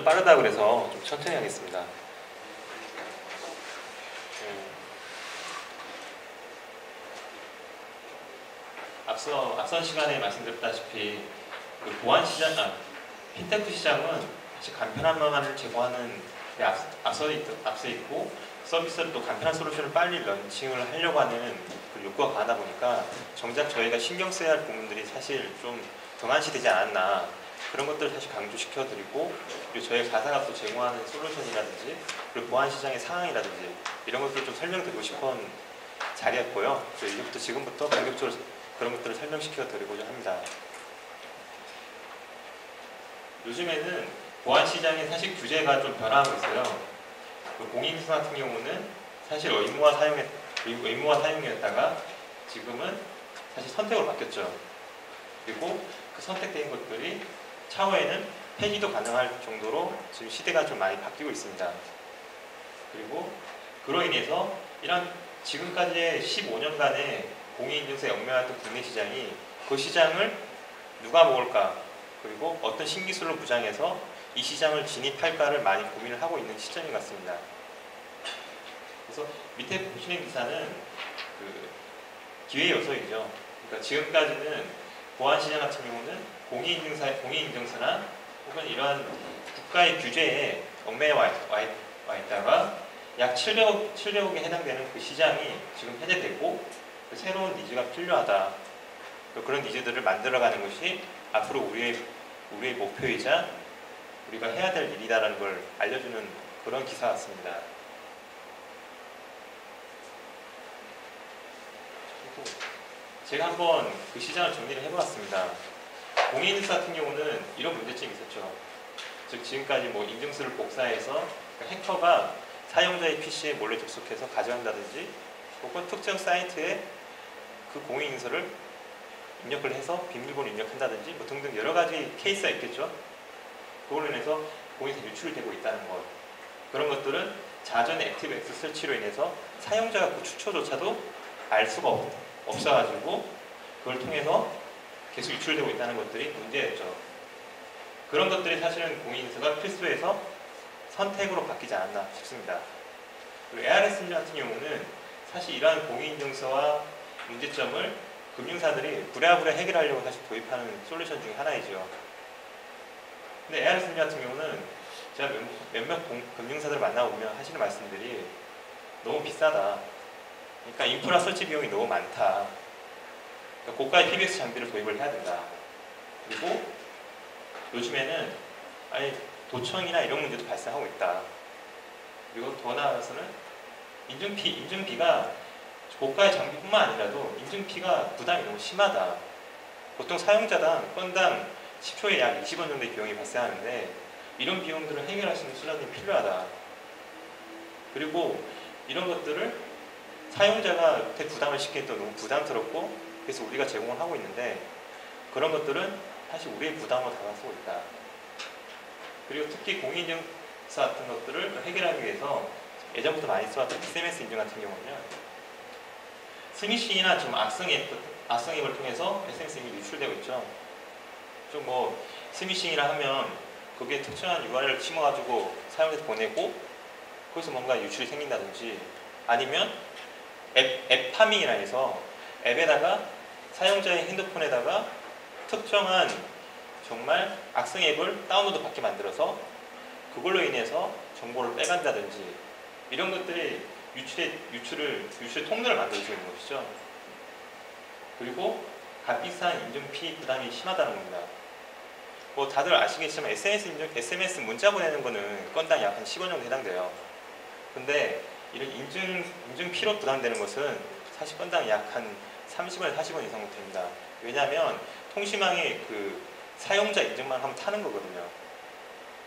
좀 빠르다 그래서 좀 천천히 하겠습니다. 앞선 시간에 말씀드렸다시피 그 보안 시장, 핀테크 시장은 사실 간편한 방안을 제공하는 데 앞서 있고 서비스를 또 간편한 솔루션을 빨리 런칭을 하려고 하는 그 욕구가 강하다 보니까 정작 저희가 신경 써야 할 부분들이 사실 좀 등한시되지 않았나, 그런 것들을 사실 강조시켜드리고, 그리고 저희 가사가 또 제공하는 솔루션이라든지 그리고 보안 시장의 상황이라든지 이런 것들을 좀 설명드리고 싶은 자리였고요. 이제부터 지금부터 본격적으로 그런 것들을 설명시켜 드리고자 합니다. 요즘에는 보안 시장의 사실 규제가 좀 변화하고 있어요. 그 공인인증 같은 경우는 사실 의무화 사용이었다가 지금은 사실 선택으로 바뀌었죠. 그리고 그 선택된 것들이 차후에는 폐지도 가능할 정도로 지금 시대가 좀 많이 바뀌고 있습니다. 그리고 그로 인해서 이런 지금까지의 15년간의 공인인증서 영매화했던 국내 시장이, 그 시장을 누가 먹을까, 그리고 어떤 신기술로 무장해서 이 시장을 진입할까를 많이 고민을 하고 있는 시점인 것 같습니다. 그래서 밑에 보시는 기사는 그 기회 요소이죠. 그러니까 지금까지는 보안 시장 같은 경우는 공인인증서나 혹은 이러한 국가의 규제에 얽매여 와 있다가 약 700억에 해당되는 그 시장이 지금 해제되고 그 새로운 니즈가 필요하다. 그런 니즈들을 만들어가는 것이 앞으로 우리의 목표이자 우리가 해야 될 일이다라는 걸 알려주는 그런 기사 같습니다. 제가 한번 그 시장을 정리를 해보았습니다. 공인인증서 같은 경우는 이런 문제점이 있었죠. 즉 지금까지 뭐 인증서를 복사해서 해커가 사용자의 PC에 몰래 접속해서 가져간다든지, 혹은 특정 사이트에 그 공인인증서를 입력을 해서 비밀번호 입력한다든지 뭐 등등 여러 가지 케이스가 있겠죠. 그걸로 인해서 공인인증서 유출되고 있다는 것, 그런 것들은 자전 액티브 엑스 설치로 인해서 사용자가 그 추초조차도 알 수가 없어가지고 그걸 통해서 계속 유출되고 있다는 것들이 문제였죠. 그런 것들이 사실은 공인인증서가 필수에서 선택으로 바뀌지 않았나 싶습니다. 그리고 ARS 같은 경우는 사실 이러한 공인인증서와 문제점을 금융사들이 부랴부랴 해결하려고 사실 도입하는 솔루션 중에 하나이죠. 근데 ARS 같은 경우는 제가 몇몇 금융사들 만나보면 하시는 말씀들이 너무 비싸다. 그러니까 인프라 설치 비용이 너무 많다. 그러니까 고가의 PBX 장비를 도입을 해야 된다. 그리고 요즘에는 아예 도청이나 이런 문제도 발생하고 있다. 그리고 더 나아가서는 인증비가 고가의 장비뿐만 아니라도 인증비가 부담이 너무 심하다. 보통 사용자당 건당 10초에 약 20원 정도의 비용이 발생하는데 이런 비용들을 해결할 수 있는 수단이 필요하다. 그리고 이런 것들을 사용자가 부담을 시키기 또 너무 부담스럽고, 그래서 우리가 제공을 하고 있는데 그런 것들은 사실 우리의 부담으로 다가서고 있다. 그리고 특히 공인인증서 같은 것들을 해결하기 위해서 예전부터 많이 써왔던 SMS 인증 같은 경우는요, 스미싱이나 좀 악성 앱을 통해서 SMS 인증이 유출되고 있죠. 좀 뭐 스미싱이라 하면 거기에 특정한 URL을 심어가지고 사용자한테 보내고 거기서 뭔가 유출이 생긴다든지, 아니면 앱 파밍이라 해서 앱에다가 사용자의 핸드폰에다가 특정한 정말 악성 앱을 다운로드 받게 만들어서 그걸로 인해서 정보를 빼간다든지, 이런 것들이 유출의 통로를 만들어주는 것이죠. 그리고 값비싼 인증비 부담이 심하다는 겁니다. 뭐 다들 아시겠지만 SMS 문자 보내는 거는 건당 약 한 10원 정도 해당돼요. 근데 이런 인증피로 부담되는 것은 사실 건당 약 한 30원에서 40원 이상 됩니다. 왜냐하면 통신망에 그 사용자 인증만 하면 타는 거거든요.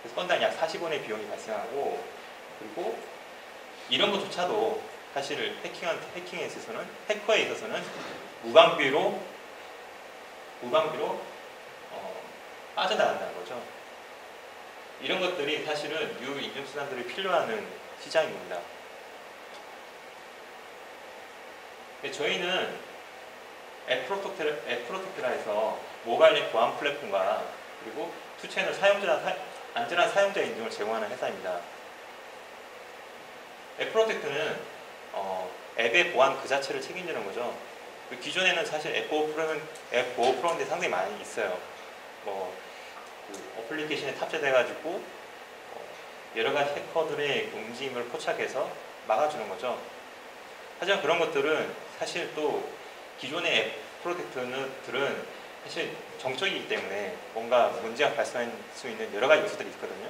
그래서 건당 약 40원의 비용이 발생하고, 그리고 이런 것조차도 사실 해킹에 있어서는, 해커에 있어서는 무방비로 빠져나간다는 거죠. 이런 것들이 사실은 유인증수단들이 필요한 시장입니다. 저희는 앱프로텍트라 해서 모바일 앱 보안 플랫폼과 그리고 투채널 안전한 사용자 인증을 제공하는 회사입니다. 앱 프로텍트는 앱의 보안 그 자체를 책임지는 거죠. 기존에는 사실 앱 보호 프로그램들이 상당히 많이 있어요. 그 어플리케이션에 탑재돼가지고 여러 가지 해커들의 움직임을 포착해서 막아주는 거죠. 하지만 그런 것들은 사실 또 기존의 앱 프로텍트들은 사실 정적이기 때문에 뭔가 문제가 발생할 수 있는 여러 가지 요소들이 있거든요.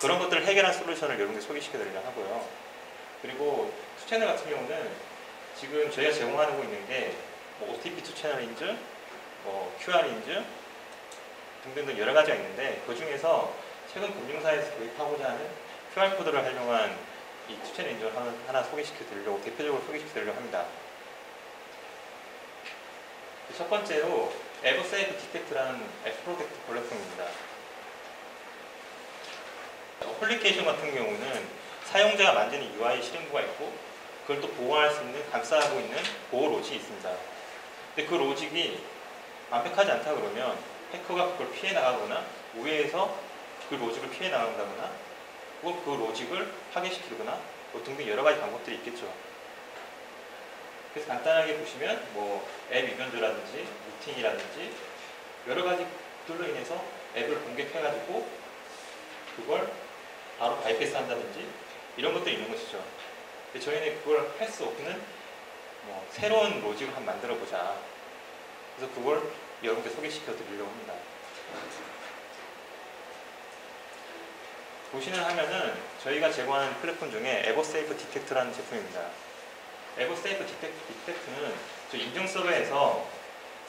그런 것들을 해결한 솔루션을 여러분께 소개시켜 드리려고 하고요. 그리고 투채널 같은 경우는 지금 저희가 제공하고 있는 게 OTP 투채널 인증, QR 인증 등등등 여러 가지가 있는데 그 중에서 최근 금융사에서 도입하고자 하는 QR코드를 활용한 이 투채널 인증을 하나 소개시켜 드리려고 대표적으로 소개시켜 드리려고 합니다. 첫 번째로 에버세이프 디텍트라는 앱 프로텍트 플랫폼입니다. 어플리케이션 같은 경우는 사용자가 만드는 UI 실행부가 있고 그걸 또 보호할 수 있는 감싸고 있는 보호 로직이 있습니다. 근데 그 로직이 완벽하지 않다 그러면 해커가 그걸 피해 나가거나 우회해서 그 로직을 피해 나간다거나 혹은 그 로직을 파괴시키거나 등등 여러 가지 방법들이 있겠죠. 그래서 간단하게 보시면 앱 이벤트라든지 미팅이라든지 여러 가지들로 인해서 앱을 공격해가지고 그걸 바로 바이패스 한다든지 이런 것들이 있는 것이죠. 근데 저희는 그걸 할 수 없는 새로운 로직을 한번 만들어 보자. 그래서 그걸 여러분께 소개시켜 드리려고 합니다. 보시는 화면은 저희가 제공하는 플랫폼 중에 에버세이프 디텍트라는 제품입니다. 에버세이프 디텍트는 저희 인증 서버에서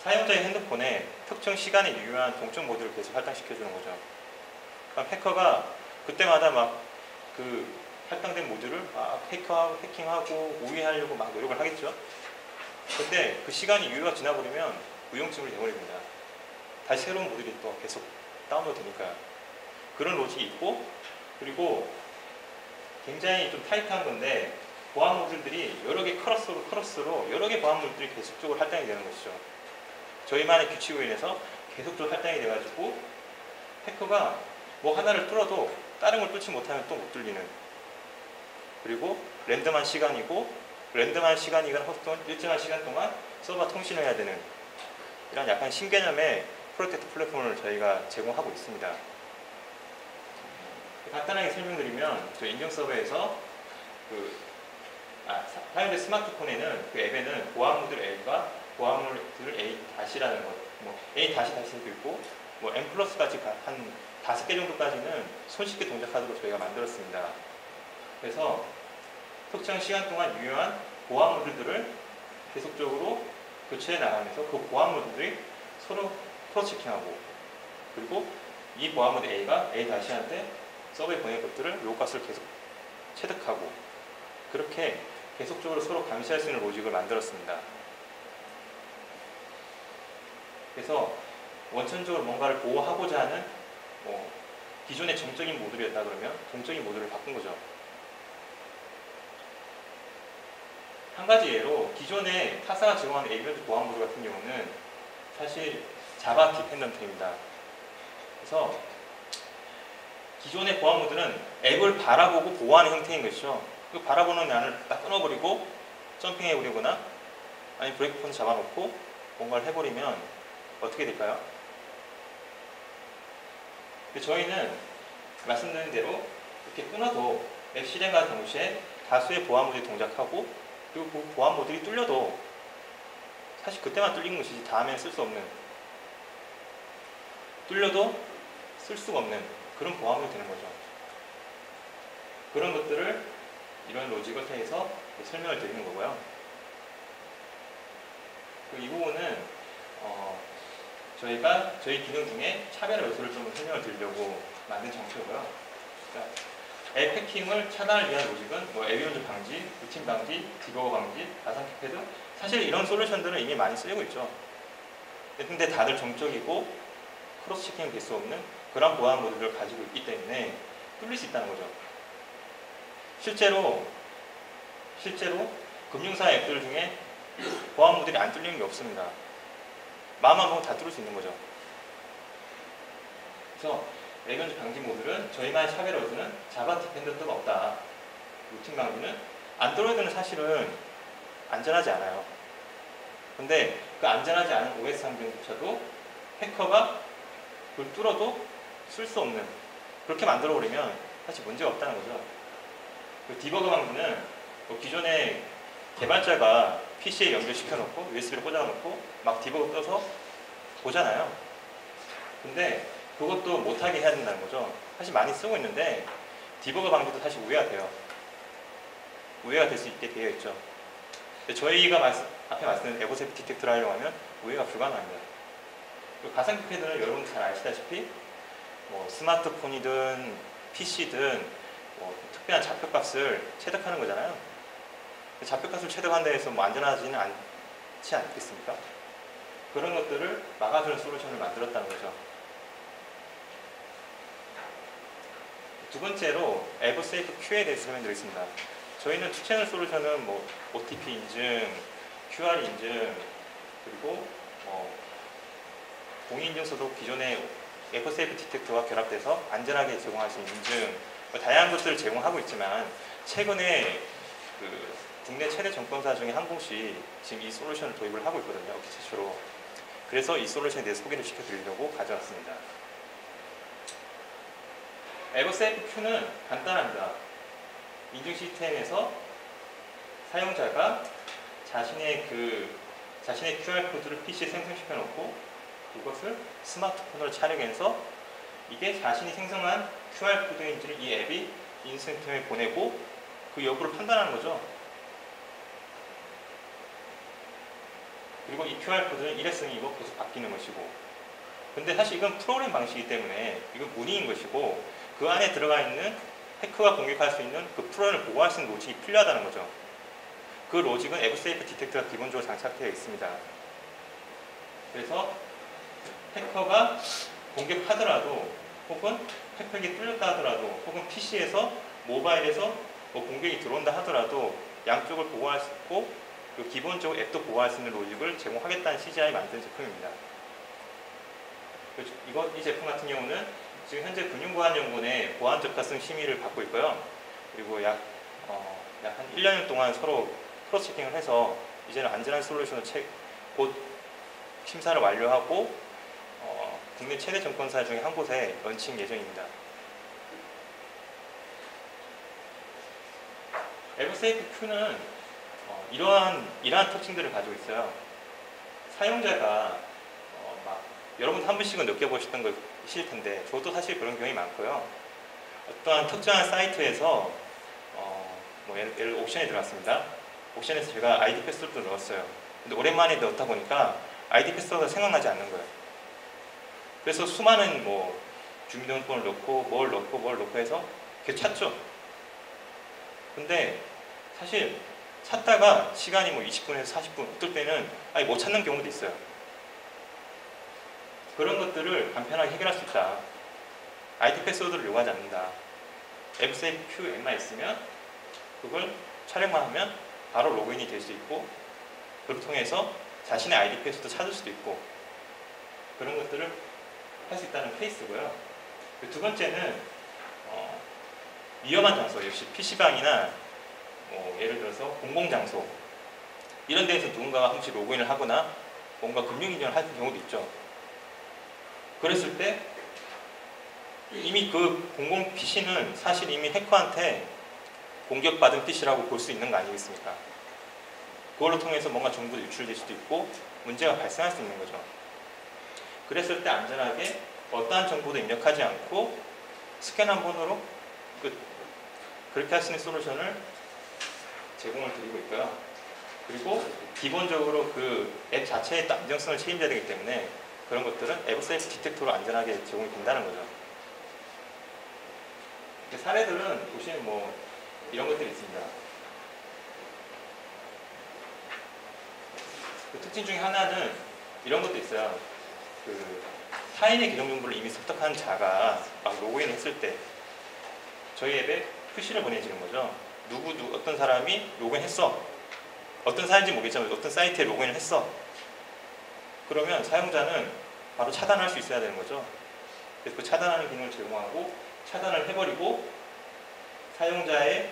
사용자의 핸드폰에 특정 시간에 유효한 동적 모드를 계속 할당시켜주는 거죠. 그럼 해커가 그때마다 막 그 할당된 모드를 해킹하고 우회하려고 막 노력을 하겠죠. 근데 그 시간이 유효가 지나버리면 무용지물이 되어버립니다. 다시 새로운 모드들이 또 계속 다운로드 되니까요. 그런 로직이 있고, 그리고 굉장히 좀 타이트한 건데 보안 모듈들이 여러 개 크로스로 여러 개 보안 모듈들이 계속적으로 할당이 되는 것이죠. 저희만의 규칙으로 인해서 계속적으로 할당이 돼가지고 해커가 하나를 뚫어도 다른 걸 뚫지 못하면 또 못 뚫리는, 그리고 랜덤한 시간이고 랜덤한 시간이거나 혹은 일정한 시간 동안 서버가 통신을 해야 되는 이런 약간 신개념의 프로텍트 플랫폼을 저희가 제공하고 있습니다. 간단하게 설명드리면 저희 인증 서버에서 사용자 스마트폰에는 그 앱에는 보안 모듈 A가 보안 모듈 A-라는 것, A-도 있고 M+까지 한 5개 정도까지는 손쉽게 동작하도록 저희가 만들었습니다. 그래서 특정 시간 동안 유효한 보안 모듈들을 계속적으로 교체해 나가면서 그 보안 모듈들이 서로 크로스 체킹하고, 그리고 이 보안 모듈 A가 A-한테 서버에 보낼 것들을 요 값을 계속 체득하고, 그렇게 계속적으로 서로 감시할 수 있는 로직을 만들었습니다. 그래서 원천적으로 뭔가를 보호하고자 하는 기존의 정적인 모듈이었다 그러면 동적인 모듈을 바꾼 거죠. 한 가지 예로 기존에 타사가 제공하는 에이벤트 보안 모듈 같은 경우는 사실 자바 디펜던트입니다. 그래서 기존의 보안 모듈은 앱을 바라보고 보호하는 형태인 것이죠. 그 바라보는 란을 딱 끊어버리고 점핑해 버리거나 아니면 브레이크 포인트 잡아놓고 뭔가를 해버리면 어떻게 될까요? 근데 저희는 말씀드린 대로 이렇게 끊어도 앱 실행과 동시에 다수의 보안 모듈이 동작하고, 그리고 그 보안 모듈이 뚫려도 사실 그때만 뚫린 것이지 다음에는 쓸 수 없는, 뚫려도 쓸 수가 없는 그런 보안 모듈이 되는 거죠. 그런 것들을 이런 로직을 통해서 설명을 드리는 거고요. 이 부분은 저희가 저희 기능 중에 차별 요소를 좀 설명을 드리려고 만든 정표고요. 그러니까 앱 해킹을 차단을 위한 로직은 앱 위험적 방지, 루틴 방지, 디버거 방지, 가상 키패드, 사실 이런 솔루션들은 이미 많이 쓰이고 있죠. 근데 다들 정적이고 크로스 체킹이 될 수 없는 그런 보안 모듈을 가지고 있기 때문에 뚫릴 수 있다는 거죠. 실제로 금융사 앱들 중에 보안 모듈이 안 뚫리는 게 없습니다. 마음만 먹으면 다 뚫을 수 있는 거죠. 그래서 외견주 방지 모듈은 저희만 샵에 넣어주는 자바 디펜던트가 없다. 루팅 방지는 안드로이드는 사실은 안전하지 않아요. 근데 그 안전하지 않은 OS 환경조차도 해커가 그걸 뚫어도 쓸 수 없는, 그렇게 만들어버리면 사실 문제가 없다는 거죠. 그 디버그 방지는 뭐 기존에 개발자가 PC에 연결시켜놓고 USB를 꽂아놓고 막 디버그 떠서 보잖아요. 근데 그것도 못하게 해야 된다는 거죠. 사실 많이 쓰고 있는데 디버그 방지도 사실 우회가 돼요. 우회가 될 수 있게 되어 있죠. 근데 저희가 앞에 말씀드린 에버세이프 디텍터를 하려고 하면 우회가 불가능합니다. 가상기 패드는 여러분 잘 아시다시피 뭐 스마트폰이든 PC든 뭐 특별한 좌표값을 체득하는 거잖아요. 좌표값을 체득한 데에서 뭐 안전하지는 않지 않겠습니까? 그런 것들을 막아주는 솔루션을 만들었다는 거죠. 두 번째로 에버세이프 Q에 대해서 설명드리겠습니다. 저희는 투채널 솔루션은 뭐 OTP 인증, QR 인증, 그리고 공인인증서도 기존의 에버세이프 디텍터와 결합돼서 안전하게 제공할 수 있는 인증, 다양한 것들을 제공하고 있지만 최근에 그 국내 최대 정권사 중에 한 곳이 지금 이 솔루션을 도입을 하고 있거든요. 업계 최초로. 그래서 이 솔루션에 대해서 소개를 시켜드리려고 가져왔습니다. 에버세이프 Q는 간단합니다. 인증 시스템에서 사용자가 자신의 QR코드를 PC에 생성시켜 놓고 그것을 스마트폰으로 촬영해서 이게 자신이 생성한 QR코드인지를 이 앱이 인증 시스템에 보내고 그 여부를 판단하는 거죠. 그리고 이 QR코드는 일회성이고 계속 바뀌는 것이고, 근데 사실 이건 프로그램 방식이기 때문에 이건 문의인 것이고, 그 안에 들어가 있는 해커가 공격할 수 있는 그 프로그램을 보호할 수 있는 로직이 필요하다는 거죠. 그 로직은 에버세이프 디텍터가 기본적으로 장착되어 있습니다. 그래서 해커가 공격하더라도, 혹은 팩팩이 뚫렸다 하더라도, 혹은 PC에서 모바일에서 뭐 공격이 들어온다 하더라도 양쪽을 보호할 수 있고, 그리고 기본적으로 앱도 보호할 수 있는 로직을 제공하겠다는 CGI 만든 제품입니다. 이 제품 같은 경우는 지금 현재 금융보안연구원의 보안 적합성 심의를 받고 있고요. 그리고 약 한 1년 동안 서로 크로스 체킹을 해서 이제는 안전한 솔루션을 곧 심사를 완료하고 국내 최대 정권사 중에 한 곳에 런칭 예정입니다. 에버세이프 Q는 이러한 특징들을 가지고 있어요. 사용자가 여러분 한 번씩은 느껴보셨던 것이실 텐데, 저도 사실 그런 경험이 많고요. 어떠한 특정한 사이트에서 뭐 예를 옵션에 들어갔습니다. 옵션에서 제가 아이디 패스워드를 넣었어요. 근데 오랜만에 넣다 보니까 아이디 패스워드가 생각나지 않는 거예요. 그래서 수많은 뭐 주민등록번호를 넣고 뭘 넣고 해서 계속 찾죠. 근데 사실 찾다가 시간이 뭐 20분에서 40분, 어떨 때는 아예 못 찾는 경우도 있어요. 그런 것들을 간편하게 해결할 수 있다. 아이디 패스워드를 요구하지 않는다. 에버세이프 Q 앱만 있으면 그걸 촬영만 하면 바로 로그인이 될 수 있고, 그걸 통해서 자신의 아이디 패스워드 찾을 수도 있고, 그런 것들을 할 수 있다는 케이스고요. 두 번째는 위험한 장소, 역시 PC방이나 뭐 예를 들어서 공공장소, 이런 데에서 누군가가 한 번씩 로그인을 하거나 뭔가 금융인증을 할 경우도 있죠. 그랬을 때 이미 그 공공 PC는 사실 이미 해커한테 공격받은 PC라고 볼 수 있는 거 아니겠습니까? 그걸로 통해서 뭔가 정보도 유출될 수도 있고 문제가 발생할 수 있는 거죠. 그랬을 때 안전하게 어떠한 정보도 입력하지 않고 스캔 한 번으로 그렇게 할 수 있는 솔루션을 제공을 드리고 있고요. 그리고 기본적으로 그 앱 자체의 안정성을 책임져야 되기 때문에 그런 것들은 에버세이프 디텍터로 안전하게 제공이 된다는 거죠. 사례들은 보시면 뭐 이런 것들이 있습니다. 그 특징 중에 하나는 이런 것도 있어요. 그 타인의 계정 정보를 이미 습득한 자가 막 로그인을 했을 때 저희 앱에 푸시를 보내주는 거죠. 어떤 사람이 로그인했어. 어떤 사람인지 모르겠지만 어떤 사이트에 로그인을 했어. 그러면 사용자는 바로 차단할 수 있어야 되는 거죠. 그래서 그 차단하는 기능을 제공하고 차단을 해버리고 사용자의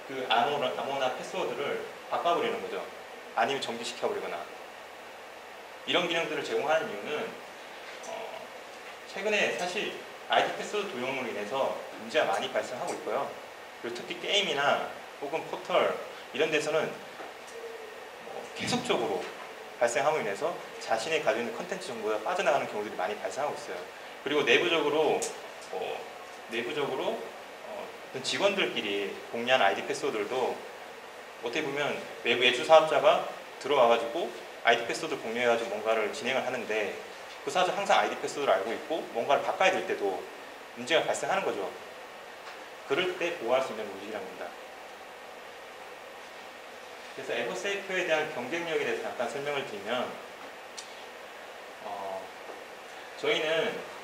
그 암호나 패스워드를 바꿔버리는 거죠. 아니면 정지시켜버리거나. 이런 기능들을 제공하는 이유는 최근에 사실 아이디 패스워드 도용으로 인해서 문제가 많이 발생하고 있고요. 그리고 특히 게임이나 혹은 포털 이런 데서는 계속적으로 발생함으로 인해서 자신이 가지고 있는 컨텐츠 정보가 빠져나가는 경우들이 많이 발생하고 있어요. 그리고 내부적으로 어떤 직원들끼리 공유한 아이디 패스워드들도 어떻게 보면 외부 외주 사업자가 들어와가지고 아이디 패스워드 공유해가지고 뭔가를 진행을 하는데 그 사업자 항상 아이디 패스워드를 알고 있고 뭔가를 바꿔야 될 때도 문제가 발생하는 거죠. 그럴 때 보호할 수 있는 로직이랍니다. 그래서 에버세이프에 대한 경쟁력에 대해서 잠깐 설명을 드리면 저희는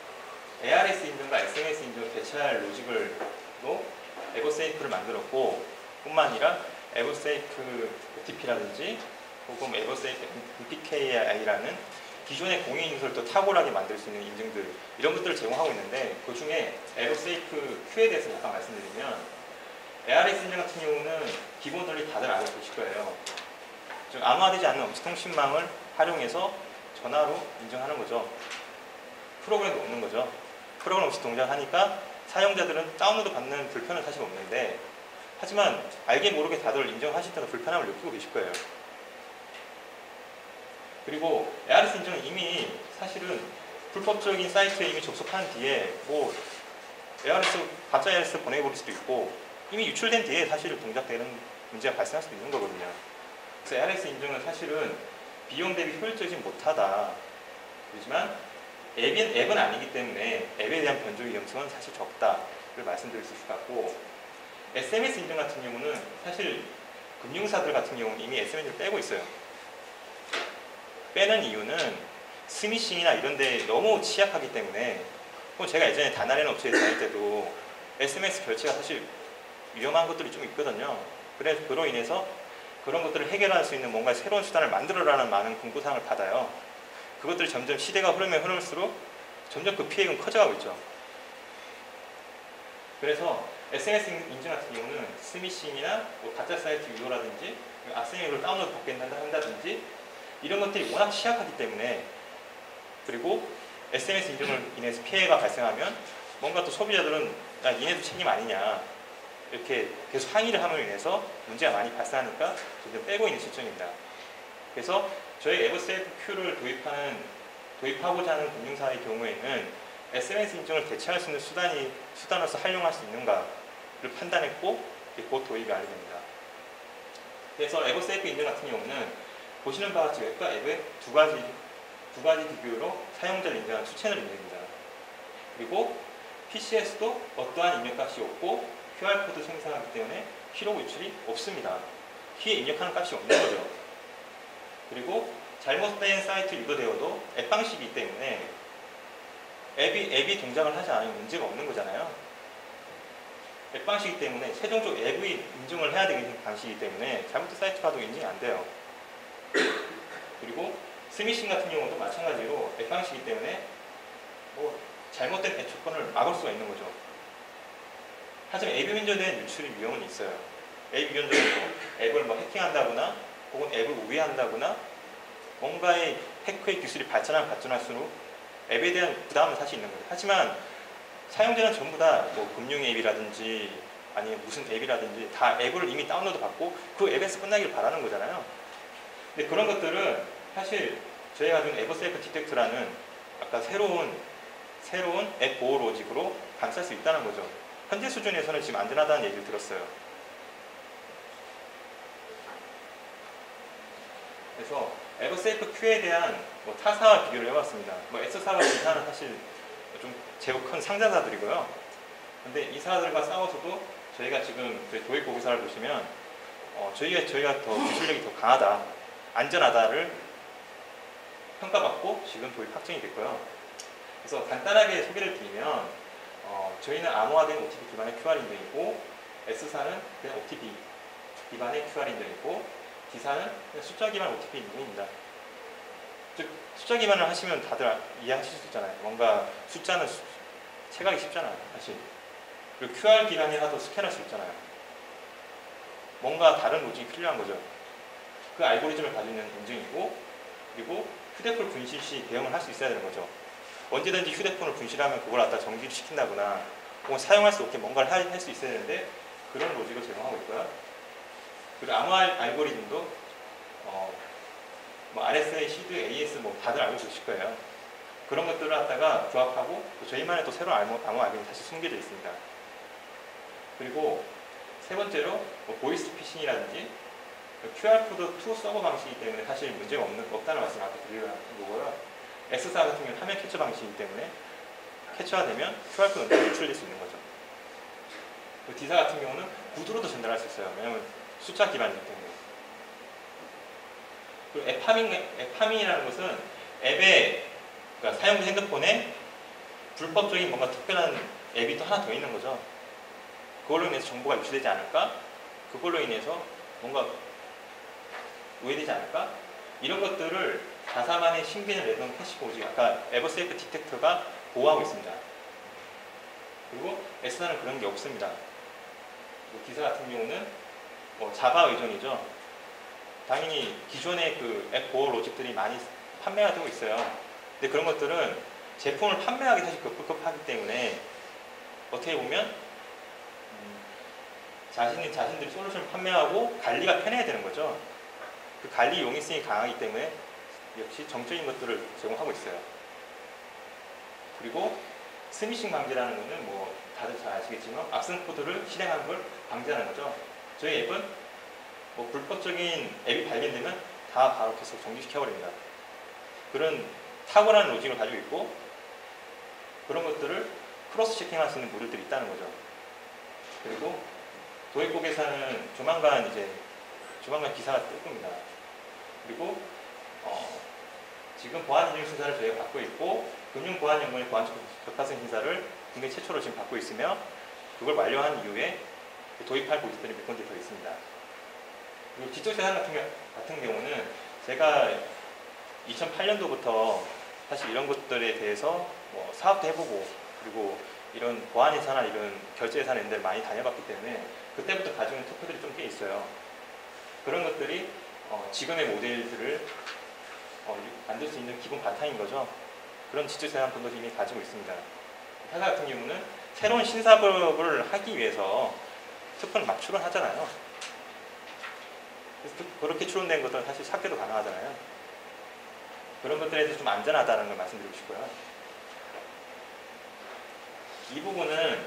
ARS 인증과 SMS 인증을 대체할 로직을로 에버세이프를 만들었고 뿐만 아니라 에버세이프 OTP라든지 혹은 에버세이프 MPKI라는 기존의 공인 인증을 또 탁월하게 만들 수 있는 인증들 이런 것들을 제공하고 있는데 그 중에 에버세이프 Q에 대해서 잠깐 말씀드리면 ARS 인증 같은 경우는 기본들이 다들 알고 계실 거예요. 즉 암호화되지 않는 엄지통신망을 활용해서 전화로 인증하는 거죠. 프로그램도 없는 거죠. 프로그램 없이 동작하니까 사용자들은 다운로드 받는 불편은 사실 없는데 하지만 알게 모르게 다들 인정하실 때도 불편함을 느끼고 계실 거예요. 그리고 ARS 인증은 이미 사실은 불법적인 사이트에 이미 접속한 뒤에 뭐 가짜 ARS 보내버릴 수도 있고 이미 유출된 뒤에 사실 동작되는 문제가 발생할 수도 있는 거거든요. 그래서 ARS 인증은 사실은 비용 대비 효율적이지 못하다. 그렇지만 앱은 아니기 때문에 앱에 대한 변조 위험성은 사실 적다를 말씀드릴 수 있을 것 같고 SMS 인증 같은 경우는 사실 금융사들 같은 경우는 이미 SMS를 빼고 있어요. 빼는 이유는 스미싱이나 이런 데 너무 취약하기 때문에 제가 예전에 다나리는 업체에 다닐 때도 SMS 결제가 사실 위험한 것들이 좀 있거든요. 그래서 그로 인해서 그런 것들을 해결할 수 있는 뭔가 새로운 수단을 만들어라는 많은 공고사항을 받아요. 그것들이 점점 시대가 흐르면 흐를수록 점점 그 피해는 커져가고 있죠. 그래서 SNS 인증 같은 경우는 스미싱이나 뭐 가짜 사이트 유도라든지 악성앱을 다운로드 받게 한다든지 이런 것들이 워낙 취약하기 때문에 그리고 SNS 인증을 인해서 피해가 발생하면 뭔가 또 소비자들은 야 니네도 책임 아니냐 이렇게 계속 항의를 함으로 인해서 문제가 많이 발생하니까 점점 빼고 있는 실정입니다. 그래서 저희 에버세이프 Q를 도입하고자 하는 금융사의 경우에는 SMS 인증을 대체할 수 있는 수단으로서 활용할 수 있는가를 판단했고 곧 도입이 완료됩니다. 그래서 에버세이프 인증 같은 경우는 보시는 바와 같이 웹과 앱의 두 가지 기교로 사용자를 인증하는 투채널 인증입니다. 그리고 PC에서도 어떠한 입력값이 없고 QR코드 생성하기 때문에 키로그 유출이 없습니다. 키에 입력하는 값이 없는 거죠. 그리고 잘못된 사이트 유도되어도 앱 방식이기 때문에 앱이 동작을 하지 않으면 문제가 없는 거잖아요. 앱 방식이기 때문에 최종적으로 앱이 인증을 해야 되는 방식이기 때문에 잘못된 사이트 가도 인증이 안 돼요. 그리고 스미싱 같은 경우도 마찬가지로 앱 방식이기 때문에 뭐 잘못된 앱 조건을 막을 수가 있는 거죠. 하지만 앱이 위조된 유출의 위험은 있어요. 앱 위조는 앱을 뭐 해킹한다거나 혹은 앱을 우회한다거나 뭔가의 해커의 기술이 발전할수록 앱에 대한 부담은 사실 있는 거죠. 하지만 사용자는 전부 다 뭐 금융 앱이라든지 아니면 무슨 앱이라든지 다 앱을 이미 다운로드 받고 그 앱에서 끝나길 바라는 거잖아요. 근데 그런 것들은 사실 저희가 가진 에버세이프 디텍트라는 아까 새로운 앱 보호 로직으로 감쌀 수 있다는 거죠. 현재 수준에서는 지금 안전하다는 얘기를 들었어요. 그래서 에버세이프 Q에 대한 뭐 타사와 비교를 해봤습니다. 뭐 S사와 D사는 사실 좀 제법 큰 상자사들이고요. 근데 이 사들과 싸워서도 저희가 지금 저희 도입 보고서를 보시면 저희가 더 기술력이 더 강하다, 안전하다를 평가받고 지금 도입 확정이 됐고요. 그래서 간단하게 소개를 드리면 저희는 암호화된 OTP 기반의 QR 인증이고 S사는 그냥 OTP 기반의 QR 인증이고 D사는 그냥 숫자 기반 OTP 인증입니다. 즉 숫자 기반을 하시면 다들 이해하실 수 있잖아요. 뭔가 숫자는 체감이 쉽잖아요, 사실. 그리고 QR 기반이라도 스캔할 수 있잖아요. 뭔가 다른 로직이 필요한 거죠. 그 알고리즘을 가지고 있는 인증이고, 그리고 휴대폰 분실 시 대응을 할 수 있어야 되는 거죠. 언제든지 휴대폰을 분실하면 그걸 갖다 정지를 시킨다거나 혹은 사용할 수 없게 뭔가를 할 수 있어야 되는데 그런 로직을 제공하고 있고요. 그리고 암호 알고리즘도 뭐 RSA, CID, AES 뭐 다들 알고 계실 거예요. 그런 것들을 갖다가 부합하고 또 저희만의 또 새로운 암호 알고리즘이 다시 숨겨져 있습니다. 그리고 세 번째로 뭐 보이스 피싱이라든지 QR코드 2 서버 방식이기 때문에 사실 문제가 없다는 말씀을 아까 드리려고 한 거고요. X사 같은 경우는 화면 캡처 방식이기 때문에 캡처가 되면 QR코드는 유출될 수 있는 거죠. D사 같은 경우는 구두로도 전달할 수 있어요. 왜냐하면 숫자 기반이기 때문에. 그리고 앱파밍이라는 것은 앱에 그러니까 사용자 핸드폰에 불법적인 뭔가 특별한 앱이 또 하나 더 있는 거죠. 그걸로 인해서 정보가 유출되지 않을까? 그걸로 인해서 뭔가 오해되지 않을까? 이런 것들을 자사만의 신비는 랜덤 캐시 고지, 아까 에버세이프 디텍터가 보호하고 있습니다. 그리고 S사는 그런 게 없습니다. D사 같은 경우는 자바 의존이죠. 당연히 기존의 그 앱 보호 로직들이 많이 판매가 되고 있어요. 근데 그런 것들은 제품을 판매하기 사실 급하기 때문에 어떻게 보면 자신들이 솔루션을 판매하고 관리가 편해야 되는 거죠. 그 관리 용이성이 강하기 때문에 역시 정적인 것들을 제공하고 있어요. 그리고 스미싱 방지라는 것은 뭐 다들 잘 아시겠지만 악성 코드를 실행하는 걸 방지하는 거죠. 저희 앱은 뭐 불법적인 앱이 발견되면 다 바로 계속 정지시켜버립니다. 그런 탁월한 로직을 가지고 있고 그런 것들을 크로스 체킹할 수 있는 모듈들이 있다는 거죠. 그리고 도입국에서는 조만간 기사가 뜰 겁니다. 그리고 지금 보안인증 심사를 저희가 받고 있고 금융보안연구원의 보안적 접하성 심사를 국내 최초로 지금 받고 있으며 그걸 완료한 이후에 도입할 고객들이 몇 군데 더 있습니다. 그리고 지적재산 같은 경우는 제가 2008년도부터 사실 이런 것들에 대해서 뭐 사업도 해보고 그리고 이런 보안회사나 이런 결제회사 랜들 많이 다녀봤기 때문에 그때부터 가지고 있는 토크들이 좀 꽤 있어요. 그런 것들이 지금의 모델들을 만들 수 있는 기본 바탕인 거죠. 그런 지적재산권도 이미 가지고 있습니다. 회사 같은 경우는 새로운 신사업을 하기 위해서 특허를 막 출원하잖아요. 그래서 그렇게 출원된 것들은 사실 삭제도 가능하잖아요. 그런 것들에 대해서 좀 안전하다는 걸 말씀드리고 싶고요. 이 부분은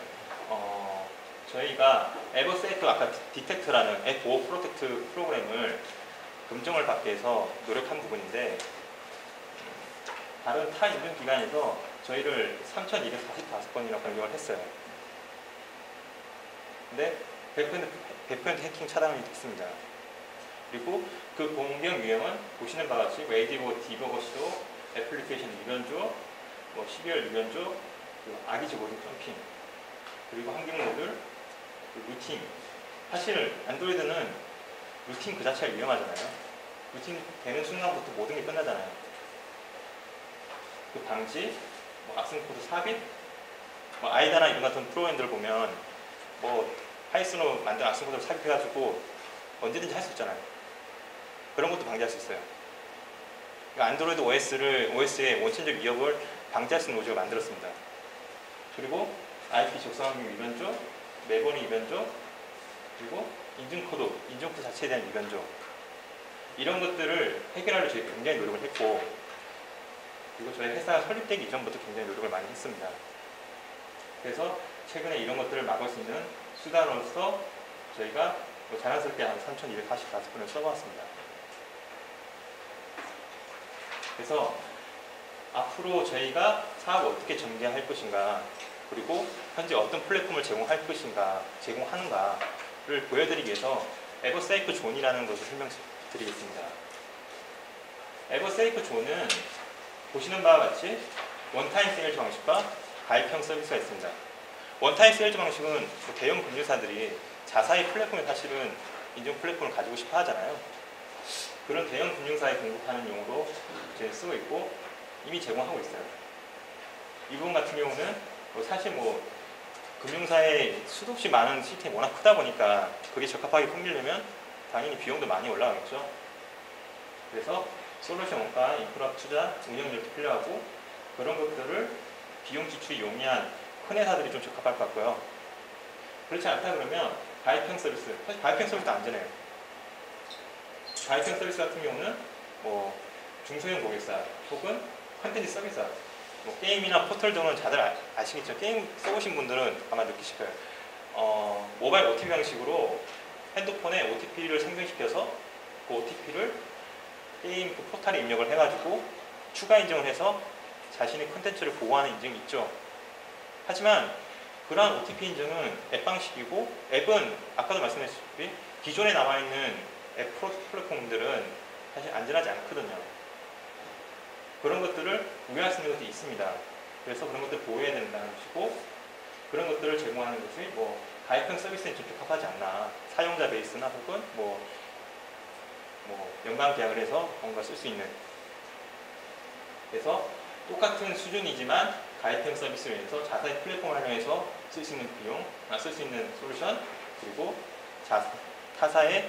저희가 에버세이프 아까 디텍트라는 앱 보호 프로텍트 프로그램을 검증을 받기 위해서 노력한 부분인데 다른 타 인증기관에서 저희를 3,245건이나 검증을 했어요. 근데 100% 해킹 차단이 됐습니다. 그리고 그 공격 유형은 보시는 바와 같이 웨이디버 디버거 시도, 애플리케이션 유변조, 12월 유변조, 악의적 오징 점핑, 그리고 환경 모듈, 루팅. 사실 안드로이드는 루팅 그 자체가 위험하잖아요. 루팅 되는 순간부터 모든 게 끝나잖아요. 그 방지, 악성 코드 삽입, 아이다나 이런 같은 프로그램들을 보면 파이썬으로 만든 악성 코드를 삽입해가지고 언제든지 할 수 있잖아요. 그런 것도 방지할 수 있어요. 그러니까 안드로이드 OS의 원천적 위협을 방지할 수 있는 로직을 만들었습니다. 그리고 IP 적성항 위변조, 매번의 위변조, 그리고 인증코드 자체에 대한 위변조, 이런 것들을 해결하려 저희가 굉장히 노력을 했고, 그리고 저희 회사가 설립되기 이전부터 굉장히 노력을 많이 했습니다. 그래서 최근에 이런 것들을 막을 수 있는 수단으로서 저희가 자연스럽게 한 3,245건을 써보았습니다. 그래서 앞으로 저희가 사업을 어떻게 전개할 것인가, 그리고 현재 어떤 플랫폼을 제공하는가를 보여드리기 위해서 에버세이프 존이라는 것을 설명드리겠습니다. 에버세이프 존은 보시는 바와 같이 원타임 세일즈 방식과 가입형 서비스가 있습니다. 원타임 세일즈 방식은 대형 금융사들이 자사의 플랫폼에 사실은 인증 플랫폼을 가지고 싶어 하잖아요. 그런 대형 금융사에 공급하는 용어로 이제 쓰고 있고 이미 제공하고 있어요. 이 부분 같은 경우는 사실 금융사에 수도 없이 많은 시스템이 워낙 크다 보니까 그게 적합하게 꾸미려면 당연히 비용도 많이 올라가겠죠. 그래서 솔루션 원가, 인프라 투자, 운영력도 필요하고 그런 것들을 비용 지출이 용이한 큰 회사들이 좀 적합할 것 같고요. 그렇지 않다 그러면 가입형 서비스, 사실 가입형 서비스도 안전해요. 가입형 서비스 같은 경우는 중소형 고객사 혹은 컨텐츠 서비스사, 게임이나 포털 등은 다들 아시겠죠? 게임 써보신 분들은 아마 느끼실 거예요. 모바일 OTP 방식으로 핸드폰에 OTP를 생성시켜서 그 OTP를 게임 그 포털에 입력을 해가지고 추가 인증을 해서 자신의 컨텐츠를 보호하는 인증이 있죠. 하지만 그러한 OTP 인증은 앱 방식이고, 앱은 아까도 말씀드렸다시피 기존에 남아있는 앱 플랫폼들은 사실 안전하지 않거든요. 그런 것들을 우회할 수 있는 것들이 있습니다. 그래서 그런 것들을 보호해야 된다는 것이고, 그런 것들을 제공하는 것이 가입형 서비스에 좀 적합하지 않나. 사용자 베이스나 혹은 연간 계약을 해서 뭔가 쓸 수 있는. 그래서 똑같은 수준이지만 가입형 서비스를 위해서 자사의 플랫폼을 활용해서 쓸 수 있는 비용, 쓸 수 있는 솔루션, 그리고 타사의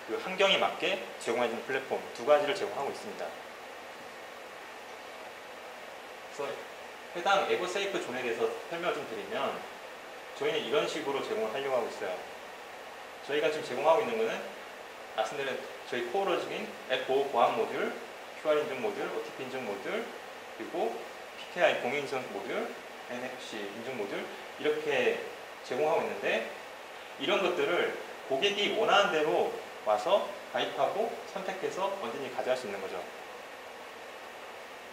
그 환경에 맞게 제공해주는 플랫폼 두 가지를 제공하고 있습니다. 그래서 해당 에버세이프 존에 대해서 설명을 좀 드리면, 저희는 이런 식으로 제공을 하려고 하고 있어요. 저희가 지금 제공하고 있는 것은 말씀드린 저희 코어로직인 앱 보호 보안 모듈, QR 인증 모듈, OTP 인증 모듈, 그리고 PKI 공인 인증 모듈, NFC 인증 모듈 이렇게 제공하고 있는데, 이런 것들을 고객이 원하는 대로 와서 가입하고 선택해서 언제든지 가져갈 수 있는 거죠.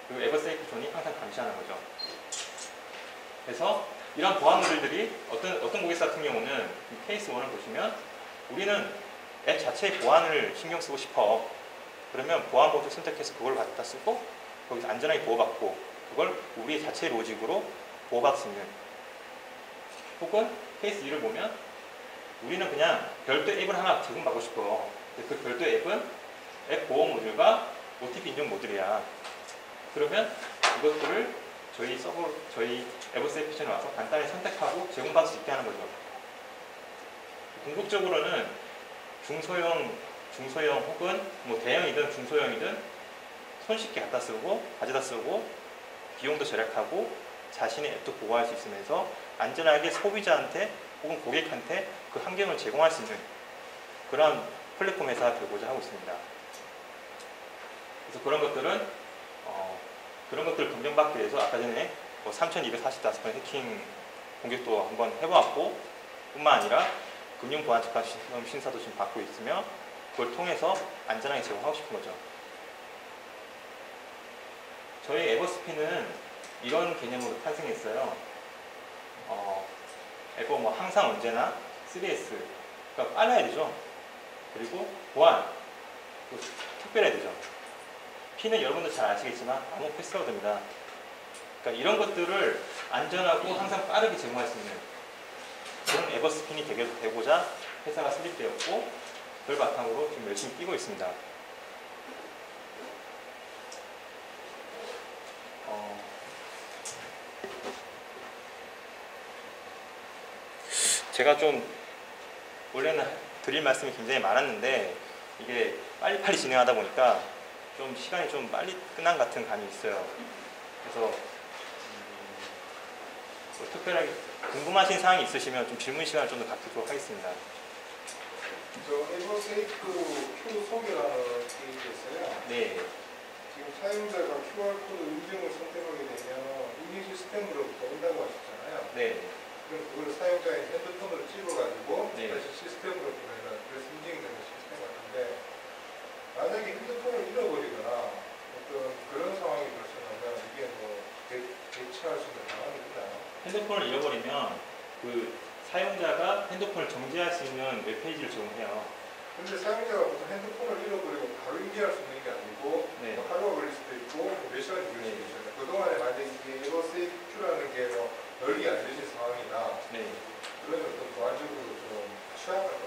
그리고 에버세이프 존이 항상 감시하는 거죠. 그래서 이런 보안 모듈들이 어떤 고객사 같은 경우는 이 케이스 1을 보시면, 우리는 앱 자체의 보안을 신경 쓰고 싶어. 그러면 보안 모듈 선택해서 그걸 갖다 쓰고 거기서 안전하게 보호받고 그걸 우리 자체 로직으로 보호받을 수 있는. 혹은 케이스 2를 보면 우리는 그냥 별도 앱을 하나 제공받고 싶어. 그 별도 앱은 앱 보호 모듈과 OTP 인증 모듈이야. 그러면 이것들을 저희 에버세이프션에 와서 간단히 선택하고 제공받을 수 있게 하는 거죠. 궁극적으로는 중소형 혹은 대형이든 중소형이든 손쉽게 갖다 쓰고 가져다 쓰고 비용도 절약하고 자신의 앱도 보호할 수 있으면서 안전하게 소비자한테 혹은 고객한테 그 환경을 제공할 수 있는 그런 플랫폼 회사가 되고자 하고 있습니다. 그래서 그런 것들을 검증받기 위해서 아까 전에 3,245건 해킹 공격도 한번 해보았고, 뿐만 아니라 금융보안특화 시험 심사도 지금 받고 있으며, 그걸 통해서 안전하게 제공하고 싶은 거죠. 저희 에버스피는 이런 개념으로 탄생했어요. 에버 항상 언제나 3S, 그러니까 빨라야 되죠. 그리고 보안, 특별해야 되죠. P는 여러분들 잘 아시겠지만 암호 패스워드입니다. 그러니까 이런 것들을 안전하고 항상 빠르게 제공할 수 있는 그런 에버스핀이 되고자 회사가 설립되었고, 그걸 바탕으로 지금 열심히 뛰고 있습니다. 제가 좀 원래는 드릴 말씀이 굉장히 많았는데 이게 빨리빨리 진행하다 보니까 좀 시간이 좀 빨리 끝난 같은 감이 있어요. 그래서 특별하게 궁금하신 사항이 있으시면 좀 질문 시간을 좀 더 갖도록 하겠습니다. 저 에버세이프 Q 소개라는 페이지가 있어요. 네. 지금 사용자가 QR코드 인증을 선택하게 되면 인증 시스템으로부터 온다고 하셨잖아요. 네. 그럼 그걸 사용자의 핸드폰으로 찍어가지고 네. 다시 시스템으로 보내는, 그래서 인증이 되는 시스템 같은데, 만약에 핸드폰을 잃어버리거나 어떤 그런 상황이 발생하면 이게 대처할 수 있는 방안이 있나요? 핸드폰을 잃어버리면 그 사용자가 핸드폰을 정지할 수 있는 웹페이지를 제공해요. 근데 사용자가 보통 핸드폰을 잃어버리고 바로 인지할 수 있는 게 아니고 네. 하루가 걸릴 수도 있고 몇 시간이 걸릴 수도 있잖아요. 그동안에 만약에 이게 에버세이프라는 게 널리 알려진 상황이나 네. 그런 어떤 보안적으로 좀 취약할 것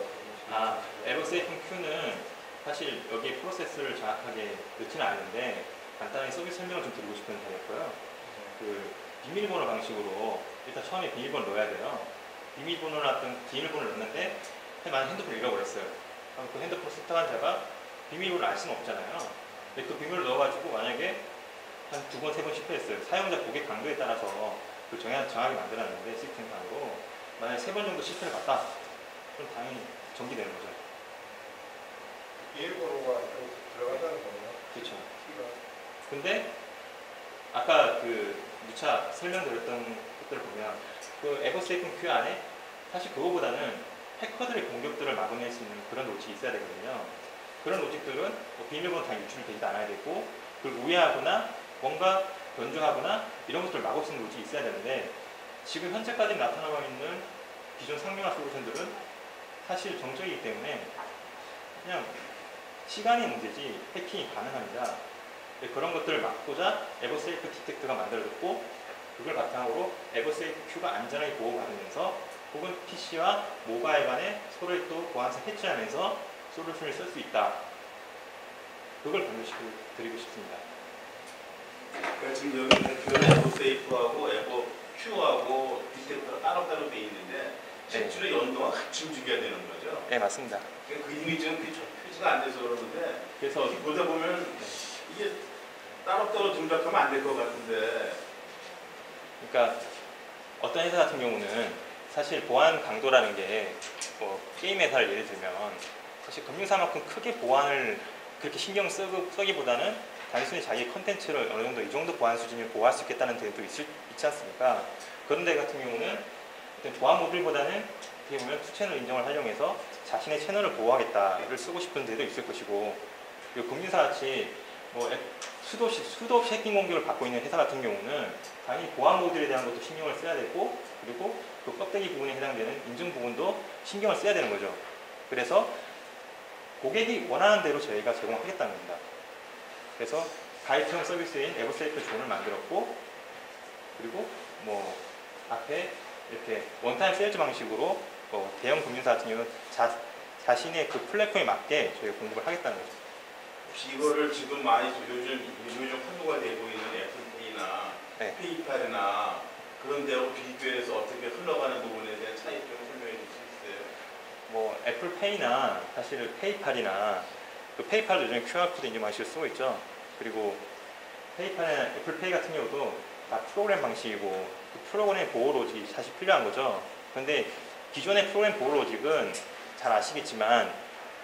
같아요. 에버세이프 Q는 사실 여기 프로세스를 정확하게 넣지는 않는데 간단하게 서비스 설명을 좀 드리고 싶은 자리였고요. 비밀번호 방식으로 일단 처음에 비밀번호 넣어야 돼요. 비밀번호를 넣는데 만약 핸드폰을 잃어버렸어요. 그럼 그 핸드폰 수탁한 자가 비밀번호를 알 수는 없잖아요. 근데 그 비밀을 넣어가지고 만약에 한 2번, 3번 실패했어요. 사용자 고객 강도에 따라서 그 정하게 만들었는데 시스템상으로 만약 3번 정도 실패를 봤다. 그럼 당연히 정지되는 거죠. 비밀번호가 들어간다는 거예요. 그렇죠. 키가. 근데 아까 그 누차 설명드렸던 것들을 보면 그 에버세이픈 큐 안에 사실 그거보다는 해커들의 공격들을 막아낼 수 있는 그런 로직이 있어야 되거든요. 그런 로직들은 뭐 비밀번호 다 유출이 되지도 않아야 되고 그걸 우회하거나 뭔가 변조하거나 이런 것들을 막을 수 있는 로직이 있어야 되는데 지금 현재까지 나타나고 있는 기존 상용화 솔루션들은 사실 정적이기 때문에 그냥 시간의 문제지 해킹이 가능합니다. 그런 것들을 막고자 에버세이프 디텍트가 만들어졌고 그걸 바탕으로 에버세이프 큐가 안전하게 보호받으면서 혹은 PC와 모바일 간에 서로의 또 보안성 해치하면서 솔루션을 쓸 수 있다. 그걸 강조시켜드리고 싶습니다. 그러니까 지금 여기 대표는 에버세이프하고 에버큐하고 디텍터가 따로따로 돼 있는데 실제로 연동을 같이 움직여야 되는 거죠. 네, 맞습니다. 그러니까 그 이미 지금 표시가 안 돼서 그러는데 그래서 이렇게 보다 보면 이게 따로따로 동작하면 안 될 것 같은데. 그러니까 어떤 회사 같은 경우는 사실 보안 강도라는 게 뭐 게임 회사를 예를 들면 사실 금융사만큼 크게 보안을 그렇게 신경 쓰기보다는 단순히 자기 컨텐츠를 어느 정도 이 정도 보안 수준을 보호할 수 있겠다는 데도 있지 않습니까? 그런 데 같은 경우는 보안 모듈보다는 어떻게 보면 투채널 인정을 활용해서 자신의 채널을 보호하겠다를 쓰고 싶은 데도 있을 것이고 그리고 금융사같이 뭐 수도 없이 해킹 공격을 받고 있는 회사 같은 경우는 당연히 보안 모듈에 대한 것도 신경을 써야 되고 그리고 그 껍데기 부분에 해당되는 인증 부분도 신경을 써야 되는 거죠. 그래서 고객이 원하는 대로 저희가 제공하겠다는 겁니다. 그래서 가입형 서비스인 에버세이프 존을 만들었고 그리고 뭐 앞에 이렇게 원타임 세일즈 방식으로 대형 금융사 같은 경우는 자신의 그 플랫폼에 맞게 저희가 공급을 하겠다는 거죠. 혹시 이거를 지금 많이 요즘 활동가 되고 있는 애플페이나 네. 페이팔이나 그런 데하고 비교해서 어떻게 흘러가는 부분에 대한 차이점 설명해 줄 수 있어요? 뭐 애플페이나 사실 페이팔이나 그 페이팔도 요즘에 QR코드 인증 방식을 쓰고 있죠. 그리고 페이팔이나 애플페이 같은 경우도 다 프로그램 방식이고 그 프로그램 보호 로직이 사실 필요한 거죠. 그런데 기존의 프로그램 보호 로직은 잘 아시겠지만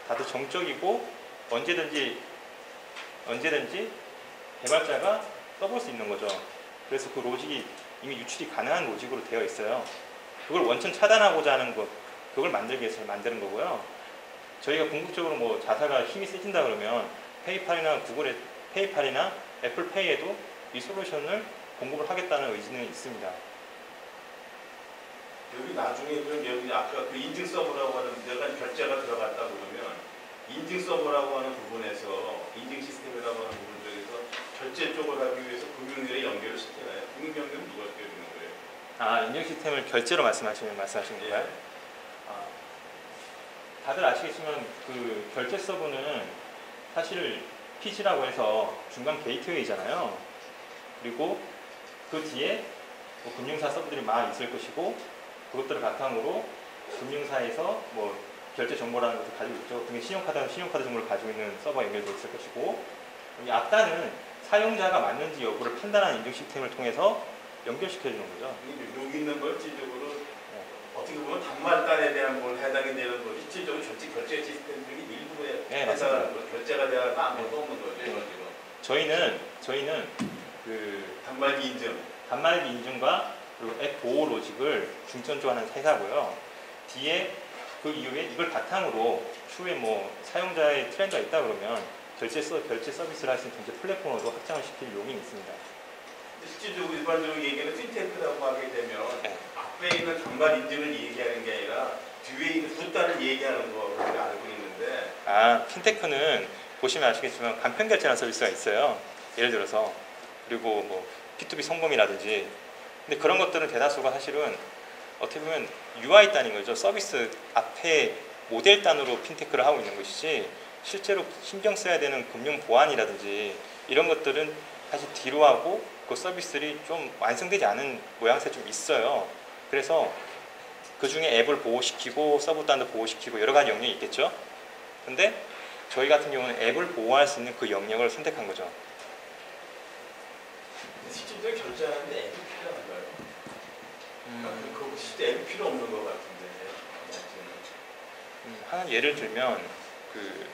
다들 정적이고 언제든지 개발자가 써볼 수 있는 거죠. 그래서 그 로직이 이미 유출이 가능한 로직으로 되어 있어요. 그걸 원천 차단하고자 하는 것, 그걸 만들기 위해서 만드는 거고요. 저희가 궁극적으로 뭐 자사가 힘이 세진다 그러면 페이팔이나 애플페이에도 이 솔루션을 공급을 하겠다는 의지는 있습니다. 여기 나중에 그럼 여기 아까 그 인증 서버라고 하는 데가 결제가 들어갔다 그러면 인증 서버라고 하는 부분에서 인증 시스템이라고 하는 부분 쪽에서 결제 쪽을 하기 위해서 금융위에 연결을 시켜요. 금융 연결은 누가 시켜주는 거예요? 아, 인증 시스템을 결제로 말씀하시는 건가요? 예. 다들 아시겠지만 그 결제 서버는 사실 PC라고 해서 중간 게이트웨이잖아요. 그리고 그 뒤에 뭐 금융사 서버들이 많이 있을 것이고 그것들을 바탕으로 금융사에서 뭐 결제 정보라는 것을 가지고 있죠. 그게 신용카드 정보를 가지고 있는 서버가 연결되어 있을 것이고 여기 앞단은 사용자가 맞는지 여부를 판단하는 인증 시스템을 통해서 연결시켜주는 거죠. 여기 있는 걸 실질적으로 어떻게 보면 단말단에 대한 걸 해당이 되는 거지 실질적으로 결제 시스템 중에 일부에 해당하는 거 결제가 되는 아무것도 없는 거죠. 네. 저희는 그 단말기 인증과 그리고 앱 보호 로직을 중점적으로 하는 회사고요. 뒤에 그 이후에 이걸 바탕으로 추후에 뭐 사용자의 트렌드가 있다 그러면 결제 서비스를 할 수 있는 경제 플랫폼으로 확장을 시킬 용의는 있습니다. 실질적으로 일반적으로 얘기하는 핀테크라고 하게 되면 앞에 있는 단말 인증을 얘기하는 게 아니라 뒤에 있는 두 단을 얘기하는 거로 알고 있는데 핀테크는 보시면 아시겠지만 간편 결제라는 서비스가 있어요. 예를 들어서 그리고 뭐 P2B 송금이라든지 근데 그런 것들은 대다수가 사실은 어떻게 보면 UI 단인 거죠. 서비스 앞에 모델 단으로 핀테크를 하고 있는 것이지 실제로 신경 써야 되는 금융 보안이라든지 이런 것들은 사실 뒤로 하고 그 서비스들이 좀 완성되지 않은 모양새 좀 있어요. 그래서 그 중에 앱을 보호시키고 서브 단도 보호시키고 여러 가지 영역이 있겠죠. 근데 저희 같은 경우는 앱을 보호할 수 있는 그 영역을 선택한 거죠. 실질적으로 결제하는데 앱이 필요한가요? 그거 실제 앱이 필요 없는 것 같은데. 하나 예를 들면 그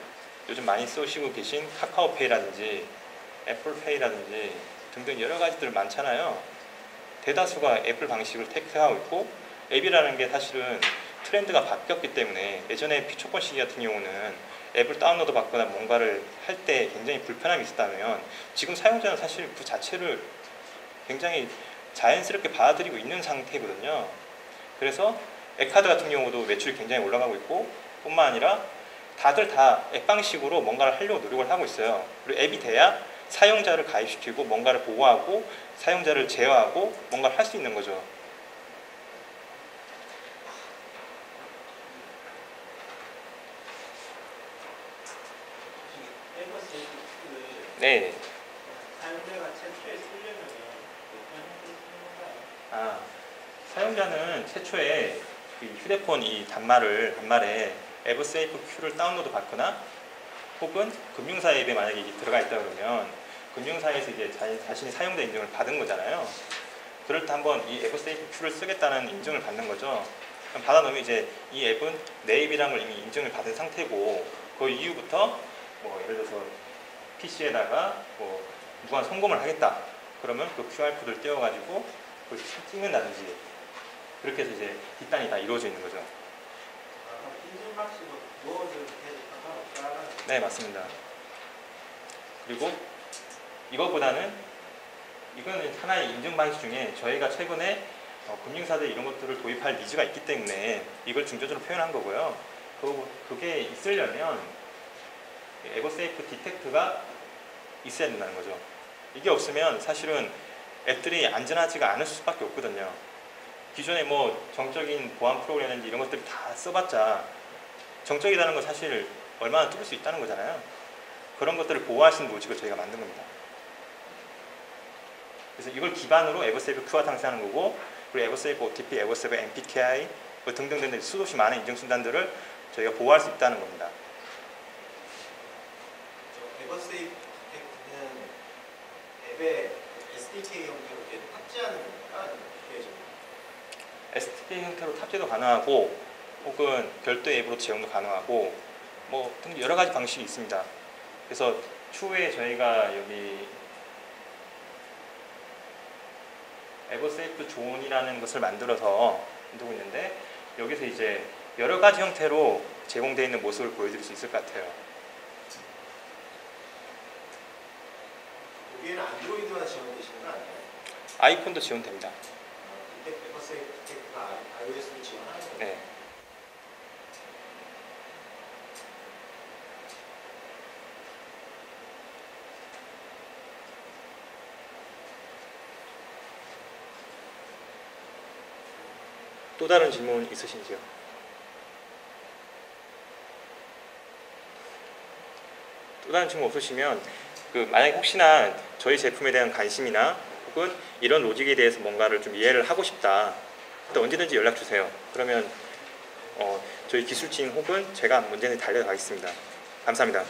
요즘 많이 쓰시고 계신 카카오페이라든지 애플페이라든지 등등 여러 가지들 많잖아요. 대다수가 애플 방식을 택하고 있고 앱이라는 게 사실은 트렌드가 바뀌었기 때문에 예전에 피초권 시기 같은 경우는 앱을 다운로드 받거나 뭔가를 할 때 굉장히 불편함이 있었다면 지금 사용자는 사실 그 자체를 굉장히 자연스럽게 받아들이고 있는 상태거든요. 그래서 앱카드 같은 경우도 매출이 굉장히 올라가고 있고 뿐만 아니라 다들 다 앱 방식으로 뭔가를 하려고 노력을 하고 있어요. 그리고 앱이 돼야 사용자를 가입시키고 뭔가를 보호하고 사용자를 제어하고 뭔가를 할 수 있는 거죠. 네. 사용자가 최초에 쓰려면 어떤 형태로 쓰는 건가요? 아, 사용자는 최초에 그 휴대폰 이 단말에 에버세이프 Q를 다운로드 받거나 혹은 금융사 앱에 만약에 이게 들어가 있다 그러면 금융사에서 이제 자신이 사용자 인증을 받은 거잖아요. 그럴 때 한번 이 에버세이프 Q를 쓰겠다는 인증을 받는 거죠. 그럼 받아놓으면 이제 이 앱은 내 앱이라는 걸 이미 인증을 받은 상태고 그 이후부터 뭐 예를 들어서 PC에다가 뭐 누가 송금을 하겠다 그러면 그 QR코드를 떼어가지고 그걸 찍는다든지 그렇게 해서 이제 뒷단이 다 이루어져 있는 거죠. 그럼 인증 방식으로 무엇을 해도 상관없다라는 네, 맞습니다. 그리고 이거보다는 이거는 하나의 인증 방식 중에 저희가 최근에 금융사들 이런 것들을 도입할 니즈가 있기 때문에 이걸 중점적으로 표현한 거고요. 그게 있으려면 에버세이프 디텍트가 있어야 된다는 거죠. 이게 없으면 사실은 앱들이 안전하지가 않을 수밖에 없거든요. 기존에 뭐 정적인 보안 프로그램이라든지 이런 것들 다 써봤자 정적이라는 건 사실 얼마나 뚫을 수 있다는 거잖아요. 그런 것들을 보호할 수 있는 로직을 저희가 만든 겁니다. 그래서 이걸 기반으로 에버세이프 Q가 탄생하는 거고 그리고 에버세이프 OTP, 에버세이프 MPKI 뭐 등등등 수없이 많은 인증 순단들을 저희가 보호할 수 있다는 겁니다. 에버세이프는 앱에 SDK 형태로 계속 탑재하는 건가요? SDK 형태로 탑재도 가능하고 혹은 별도의 앱으로 제공도 가능하고 뭐 등 여러 가지 방식이 있습니다. 그래서 추후에 저희가 여기 에버세이프 존이라는 것을 만들어서 두고 있는데 여기서 이제 여러 가지 형태로 제공되어 있는 모습을 보여드릴 수 있을 것 같아요. 여기에는 안드로이드만 지원되시는 거 아니에요? 아이폰도 지원됩니다. 근데 에버세이프 디텍트가 iOS를 지원하는 거예요? 네. 또 다른 질문 있으신지요? 또 다른 질문 없으시면 만약에 혹시나 저희 제품에 대한 관심이나 혹은 이런 로직에 대해서 뭔가를 좀 이해를 하고 싶다. 또 언제든지 연락 주세요. 그러면 저희 기술진 혹은 제가 언제든지 달려가겠습니다. 감사합니다.